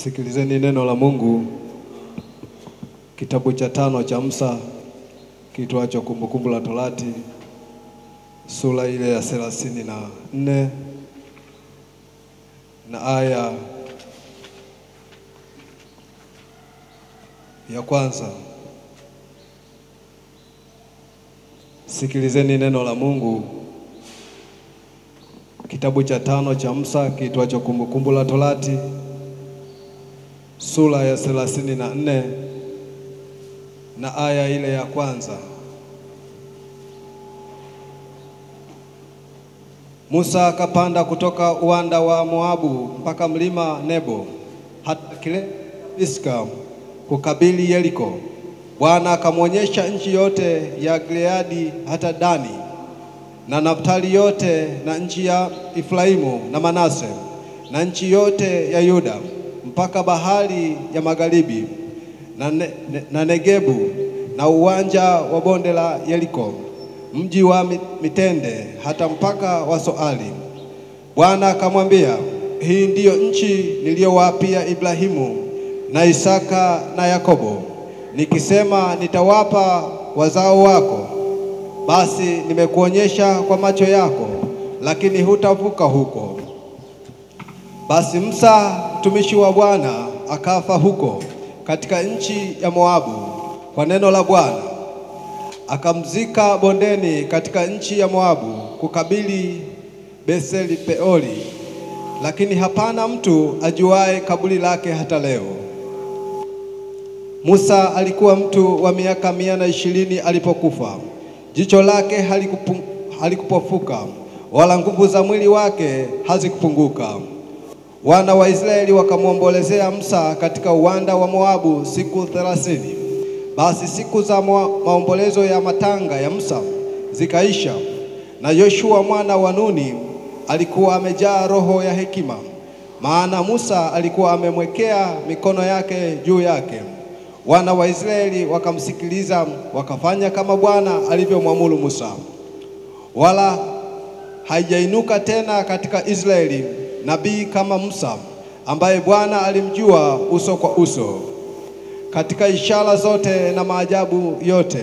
Sikilizeni neno la Mungu, kitabu cha 5 cha Musa kiitwacho Kumbukumbu la Torati, sura ile ya 34 na aya ya kwanza. Sikilizeni neno la Mungu, kitabu cha 5 cha Musa kiitwacho Kumbukumbu la Torati, sura ya 34 na aya ile ya kwanza. Musa akapanda kutoka uwanda wa Moabu mpaka mlima Nebo hata kile Iska kukabili Yeriko. Bwana akamwonyesha nchi yote ya Gileadi hata Dani na Naftali yote na nchi ya Efraimu na Manase na nchi yote ya Yuda mpaka bahari ya magharibi na Negebu na uwanja wa bonde la Yeriko, mji wa mitende hata mpaka wa Soali. Bwana akamwambia, hii ndiyo nchi niliyowapia Ibrahimu na Isaka na Yakobo, nikisema nitawapa wazao wako. Basi nimekuonyesha kwa macho yako, lakini hutavuka huko. Basi Musa mtumishi wa Bwana akafa huko katika nchi ya Moabu kwa neno la Bwana. Akamzika bondeni katika nchi ya Moabu kukabili Beseli Peori, lakini hapana mtu ajuaye kaburi lake hata leo. Musa alikuwa mtu wa miaka 120 alipokufa. Jicho lake halikupofuka wala nguvu za mwili wake hazikupunguka. Wana wa Israeli wakamwombolezea Musa katika uwanda wa Moabu siku 30. Basi siku za maombolezo ya matanga ya Musa zikaisha, na Yoshua mwana wa Nuni alikuwa amejaa roho ya hekima, maana Musa alikuwa amemwekea mikono yake juu yake. Wana wa Israeli wakamsikiliza, wakafanya kama Bwana alivyomwamuru Musa. Wala haijainuka tena katika Israeli nabii kama Musa, ambaye Bwana alimjua uso kwa uso, katika ishara zote na maajabu yote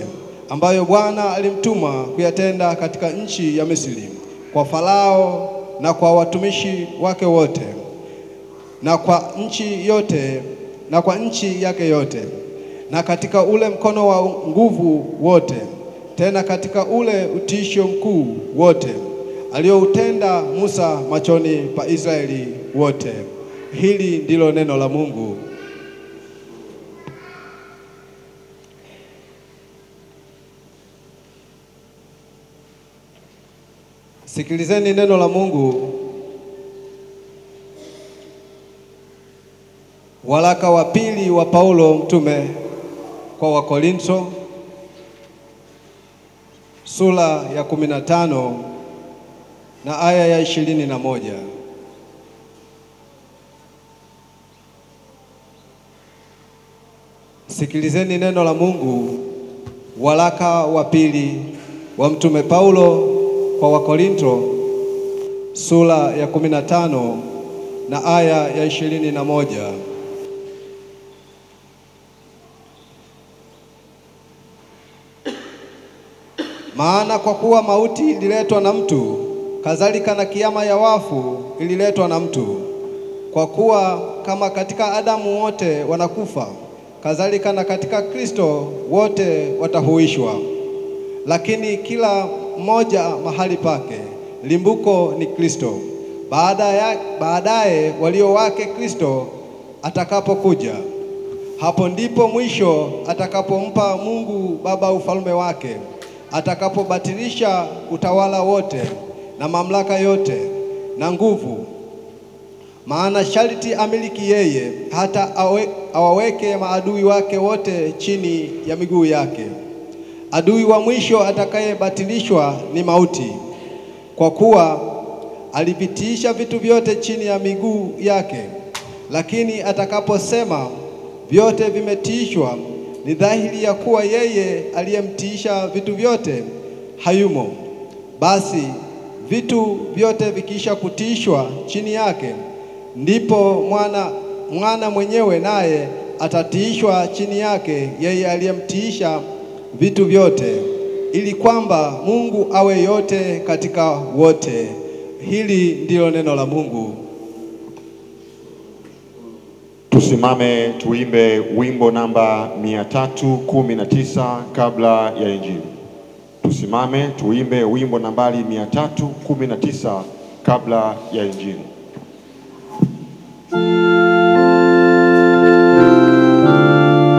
ambayo Bwana alimtuma kuyatenda katika nchi ya Misri, kwa Farao na kwa watumishi wake wote, na kwa nchi yote na kwa nchi yake yote, na katika ule mkono wa nguvu wote, tena katika ule utisho mkuu wote alioutenda Musa machoni pa Israeli wote. Hili ndilo neno la Mungu. Sikilizeni neno la Mungu. Waraka wa pili wa Paulo mtume kwa Wakorintho, sura ya 15 na aya ya 21. Sikilizeni neno la Mungu. Waraka wa pili wa mtume Paulo kwa Wakorintho, sura ya 15 na aya ya 21. Maana kwa kuwa mauti ililetwa na mtu, kadhalika na kiama ya wafu ililetwa na mtu. Kwa kuwa kama katika Adamu wote wanakufa, kadhalika na katika Kristo wote watahuishwa. Lakini kila mmoja mahali pake, limbuko ni Kristo. Baadaye walio wake Kristo atakapokuja. Hapo ndipo mwisho atakapompa Mungu Baba ufalme wake, atakapobatilisha utawala wote na mamlaka yote na nguvu. Maana sharti amiliki yeye, hata awaweke maadui wake wote chini ya miguu yake. Adui wa mwisho atakayebatilishwa ni mauti, kwa kuwa alivitiisha vitu vyote chini ya miguu yake. Lakini atakaposema vyote vimetiishwa, ni dhahiri ya kuwa yeye aliyemtiisha vitu vyote hayumo. Basi vitu vyote vikisha kutiishwa chini yake, ndipo mwana mwenyewe naye atatiishwa chini yake yeye aliyemtiisha vitu vyote, ili kwamba Mungu awe yote katika wote. Hili ndilo neno la Mungu. Tusimame tuimbe wimbo namba 319 kabla ya Injili. Tusimame tuimbe wimbo nambari 319 kabla ya Injili.